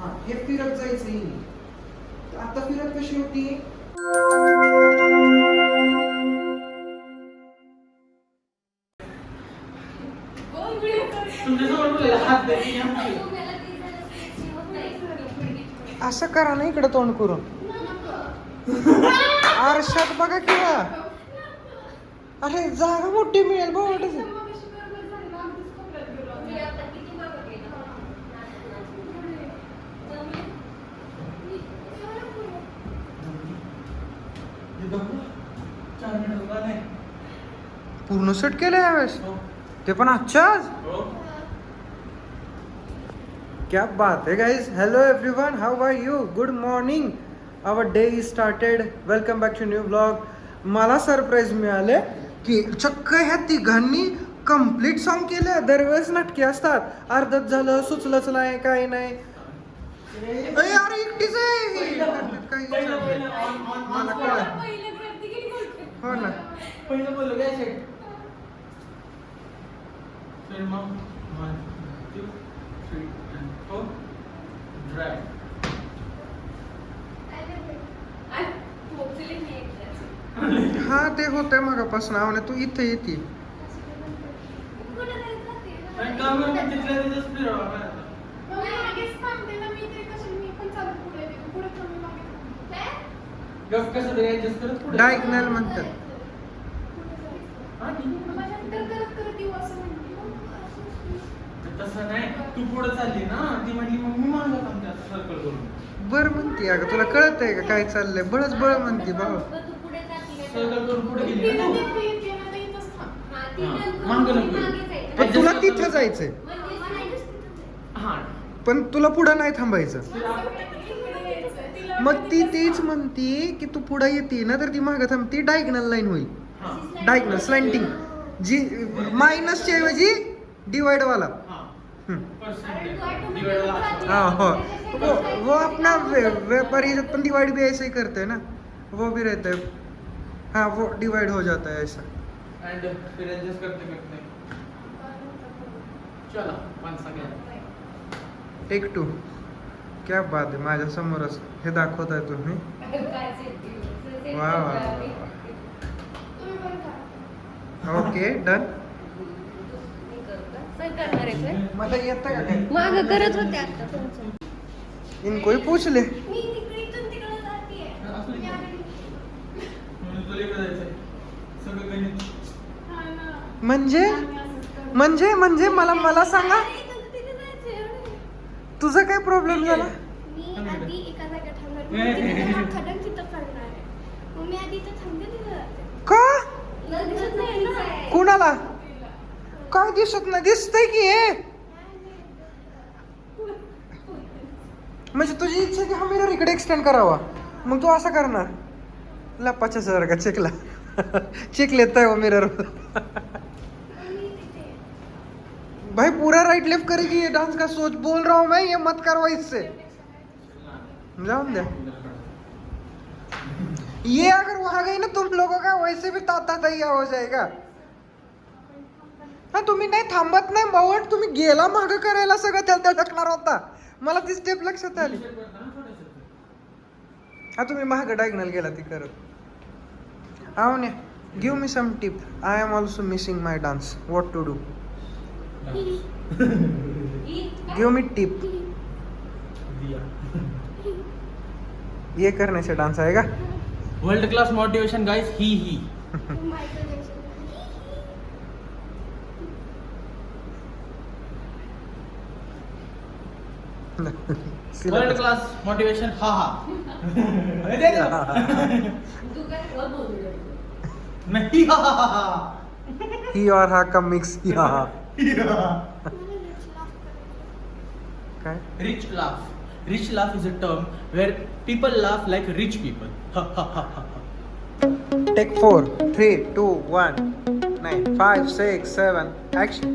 हा हे फिरत जायचं हिने. आता फिरत कशी होती? असं करा ना इकडे तोंड करून. आरशात बघा किंवा अरे जागा मोठी मिळेल बघ. पूर्ण सेट केलं यावेळेस ते पण आजच्याच. क्या बात है guys. Hello everyone, how are you? Good morning. Our day is started. Welcome back to new blog. मला सरप्राईज मिळाले की चक्क ह्या तिघांनी कम्प्लीट सॉन्ग केले. दरवेळेस नाटके असतात, अर्धच झालं, सुचलंच नाही, काही नाही. अरे एकटीच आहे. हो ना. पहिलं बोललो काय सेट. फिर मग 1 2 3 4 ड्राइव. हा ते होतंय मगापासून. आवने तू इथे येते. डायगनल म्हणतात. तसं नाही, तू पुढे चालली ना, ती म्हणली मग मी मागं थांबते असं सर्कल करून. बर म्हणते अगं, तुला कळतंय का काय चाललंय? बळच बळ म्हणते भाऊ. सर्कल करून पुढे गेली ना तू. मागं नको. पण तुला तिथं जायचंय, हा पण तुला पुढं नाही थांबायचं. मग ती तेच म्हणती की तू पुढे येते ना तर ती मागं थांबती. डायगनल लाईन होईल. डायगनल स्लँटिंग जी मायनसच्या ऐवजी डिवाइड वाला. हाँ हो, वो अपना व्यापारी अपन डिवाइड भी ऐसे ही करते हैं ना, वो भी रहता है. हाँ वो डिवाइड हो जाता है ऐसा. एंड फिर एडजस्ट करते करते चलो 1 सेकंड. टेक 2. क्या बात आहे. माझ्या समोरच हे दाखवताय तुम्ही. वा वा. Okay done. मला येतं का काय? माग करत होते आता तुमचं. इनको ही पूछ ले. म्हणजे म्हणजे म्हणजे मला सांगा, तुझा काय प्रॉब्लेम झाला? मी आधी एका जागा थांबणार, मग तिथे खडक तिथं पडणार आहे. मग मी आधी इथं थांबते, तिथं जाते. का? दिसत नाही ना. कुणाला काय दिसत नाही? दिसतंय की हे. म्हणजे तुझी इच्छा की हा मिरर इकडे एक्सटेंड करावा, मग तू असं करणार. लपाच्या सारखा चेकला चेक लेता है वो मिरर. भाई पूरा राइट लेफ्ट करेगी ये डांस का. सोच बोल रहा हूँ मैं, ये मत करवा इससे. जाओ दे. ये अगर वहां गई ना तुम लोगों का वैसे भी ताता तैया हो जाएगा. हा तुम्ही नाही थांबत नाही बावट. तुम्ही गेला मागं करायला सगळं त्याला टाकणार होता. मला ती स्टेप लक्षात आली. हा तुम्ही मागं डायगनल गेला ती करत. आवने give me some tip. I am also missing my dance. What to do? Give me tip. ये करने से डांस आएगा. World class motivation guys. ही वर्ल्ड क्लास मोटिवेशन. हा हा नहीं. ही और हा का मिक्स. हा काय? Rich laugh. Rich laugh is a term where people laugh like rich people. Take 4 3 2 1 9 5 6 7 action.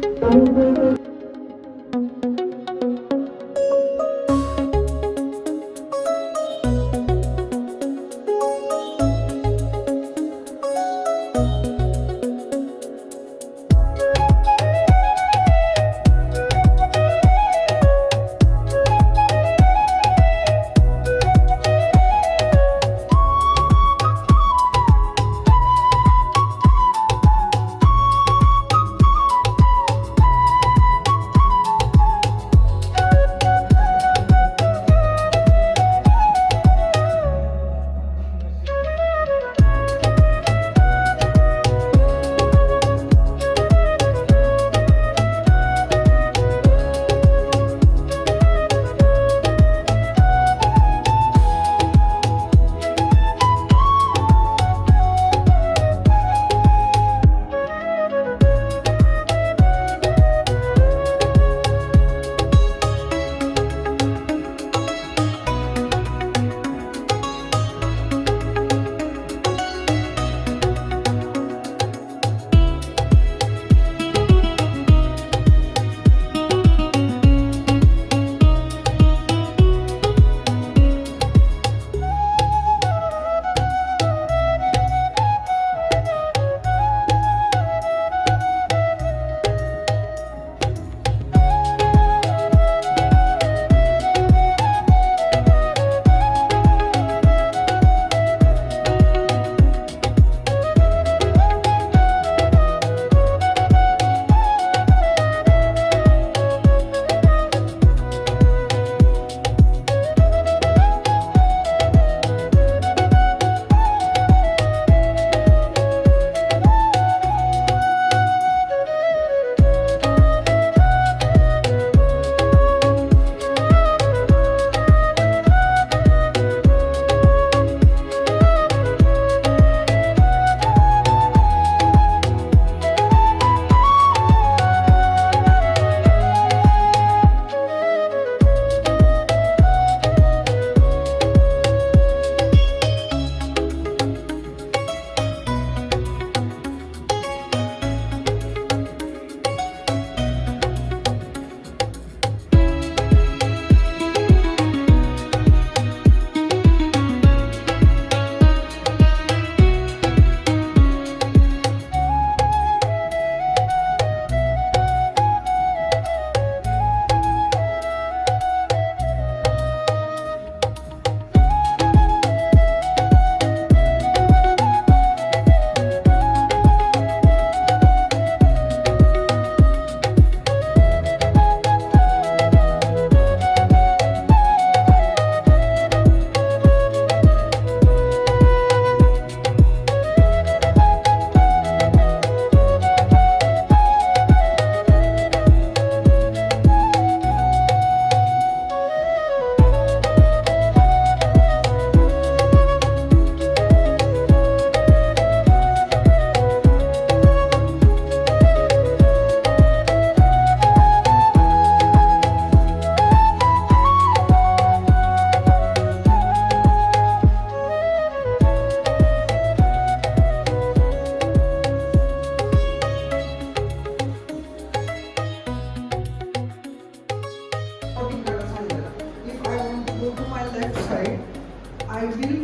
I will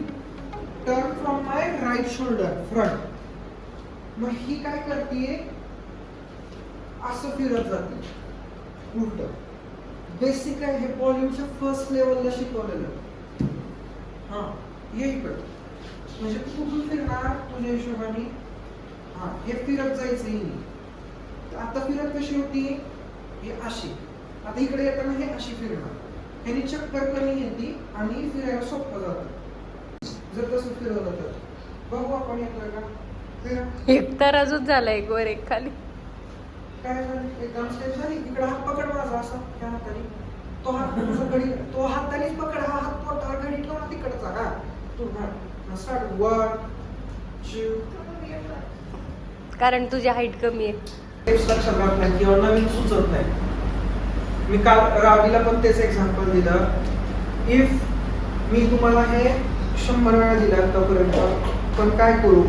turn from my right shoulder front. मग ही काय करते, असं फिरत जाते उलट. बेसिक आहे हे बॉलिवूडच्या फर्स्ट लेवलला शिकवलेलं. हा ये इकडं, म्हणजे तू कुठून फिरणार तुझ्या हिशोबाने. हा हे फिरत जायचं हिने. आता फिरत कशी होती, ही अशी. आता इकडे येताना हे अशी फिरणार. ह्यानी चक्कर कमी येते आणि फिरायला सोपं जातं जर तसं फिरवलं तर. बघू आपण येतोय का फिरा. एक तर अजून झालाय वर एक खाली. काय झालं, एकदम स्टेप झाली. इकडे हात पकड माझा असा त्या हाताने. तो हात तुझा घडी, तो हातानेच पकड. हा हात पोटावर घडी ठेव ना तिकडचा. हा तू हा स्टार्ट. 1 2. कारण तुझी हाईट कमी आहे. टिप्स लक्षात राहत नाही किंवा नवीन सुचत नाही. मी काल रावीला पण तेच एक्झाम्पल दिलं. इफ मी तुम्हाला हे 100 वेळा दिलं आतापर्यंत, पण काय करू,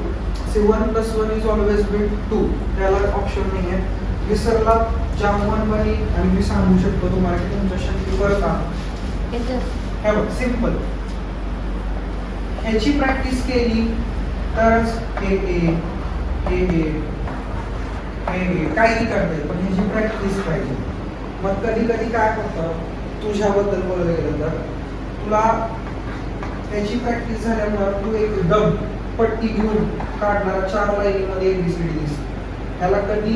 1 + 1 इज ऑलवेज बिट 2. त्याला ऑप्शन नाही आहे. विसरला ज्या 1 बनी आणि मी सांगू शकतो तुम्हाला की तुमच्या शक्ती परत आहे. हे बघ सिम्पल. ह्याची प्रॅक्टिस केली तरच हे काही करता येईल, पण ह्याची प्रॅक्टिस पाहिजे. मग कधी कधी काय होतं, तुझ्याबद्दल बोलायला गेलं तर तुला त्याची प्रॅक्टिस झाल्यामुळं तू एकदम पट्टी घेऊन काढणारा 4 लाईनीमध्ये ABCD दिसते. त्याला कधी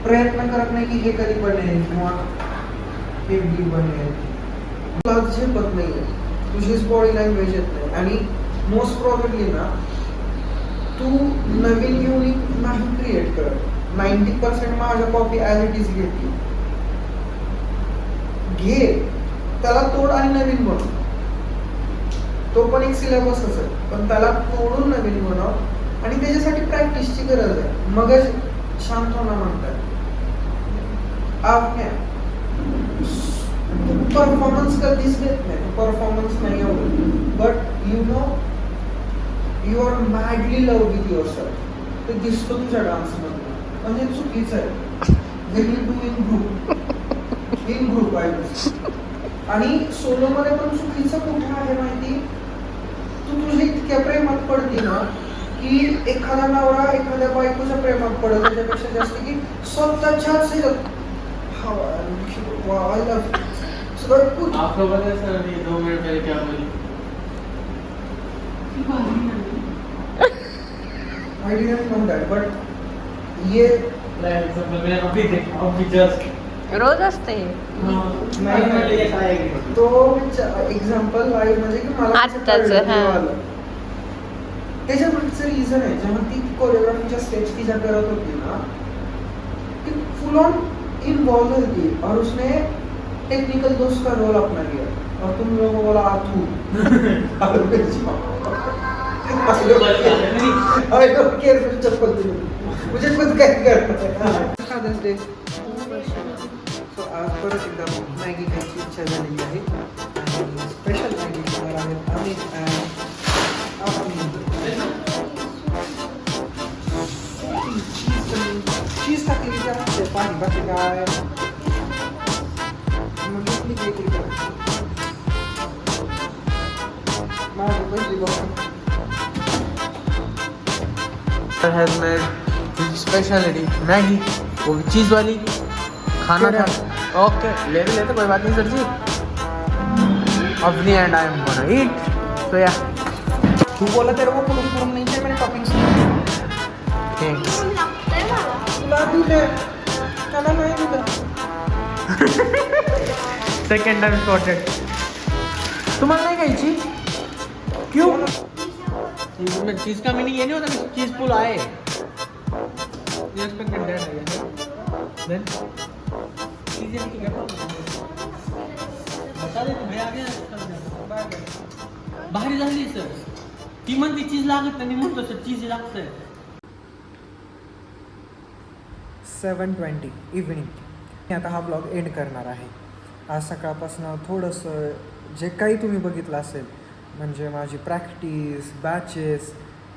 प्रयत्न करत नाही की हे कधी बनेल किंवा हे बी बनेल. तुला झेपत नाही, तुझीच बॉडी लँग्वेज येत नाही. आणि मोस्ट प्रॉब्लेमली ना तू नवीन युनिक नाही क्रिएट करत. 90% माझ्या कॉपी ॲज इट इज घेतली. घे त्याला तोड आणि नवीन बनव. तो पण एक सिलेबसच आहे, पण त्याला तोडून नवीन बनव. आणि त्याच्यासाठी प्रॅक्टिसची गरज आहे. मगच शांत होणं म्हणतात. परफॉर्मन्स कधीच देत नाही. परफॉर्मन्स नाही एवढं, but you know you are madly love with yourself. ते दिसतो तुझ्या डान्समधून. म्हणजे चुकीचं आहे. When you do in group आहे. आणि सोलोमध्ये पण चुकीचं कुठं आहे माहिती, तू तुझ्या इतक्या प्रेमात पडते ना की एखादा नवरा एखाद्या बायकोच्या प्रेमात पडत त्याच्यापेक्षा जास्त की स्वतःच्याच आपको पता है सर अभी 2 मिनट पहले क्या बोली? I didn't know that, but ये मैंने अभी देखा, अभी जस्ट रोज असते हे. नाही तो एक्झाम्पल लाईव्ह म्हणजे की मला कसं आत्ताच, कळलं हा. तेव्हा. त्याच्या मागचं रिझन आहे. जेव्हा ती कोरिओग्राफीच्या स्टेप्स तिच्या करत होती ना, ती फुल ऑन इन्वॉल्व होती और उसने टेक्निकल दोस्त का रोल अपना लिया और तुम लोगों बोला आतू. I don't care if it's चप्पल तुझी. मुझे खुद काय करता है. Father's Day. So आज परत एकदा मॅगी खायची इच्छा झालेली आहे. स्पेशल मॅगी खाणार आहेत आम्ही. चीज टाकली त्यामध्ये पाणी बाकी काय मग घेतली काहीतरी करायची. माझं पहिली बघा has made his specialty Maggi, वो भी चीज़ वाली खाना था. ओके ले भी लेते, कोई बात नहीं सर जी. अपनी एंड आई एम गोना ईट. तो या तू बोला तेरे को कुलूम कुलूम नहीं चाहिए, मैंने टॉपिंग्स थैंक्स. ऊन लागतंय मला. तुला दिले त्याला नाही दिलं. Second time spotted. तुम्हाला नाही खायची? क्यों? चीज का मीनिंग ये नहीं होता कि चीज पुल आए. You expected that, I guess. Then चीज़ ये क्या बता दे भैया आ गया. बाहेर झाली सर. ती म्हणते चीज लागत नाही, म्हणतो सर चीज लागतंय. 7:20 इव्हनिंग. मी आता हा ब्लॉग एंड करणार आहे. आज सकाळपासून थोडंसं जे काही तुम्ही बघितलं असेल म्हणजे माझी प्रॅक्टिस, बॅचेस,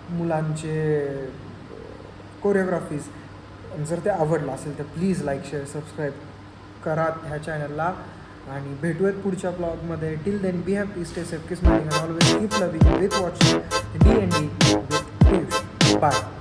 मुलांचे कोरिओग्राफीज, जर ते आवडलं असेल तर प्लीज लाईक शेअर सबस्क्राईब करा ह्या चॅनलला. आणि भेटूयात पुढच्या ब्लॉगमध्ये. Till then be happy, stay safe, keep smiling and always keep loving with watching D&D with Piyush. Bye.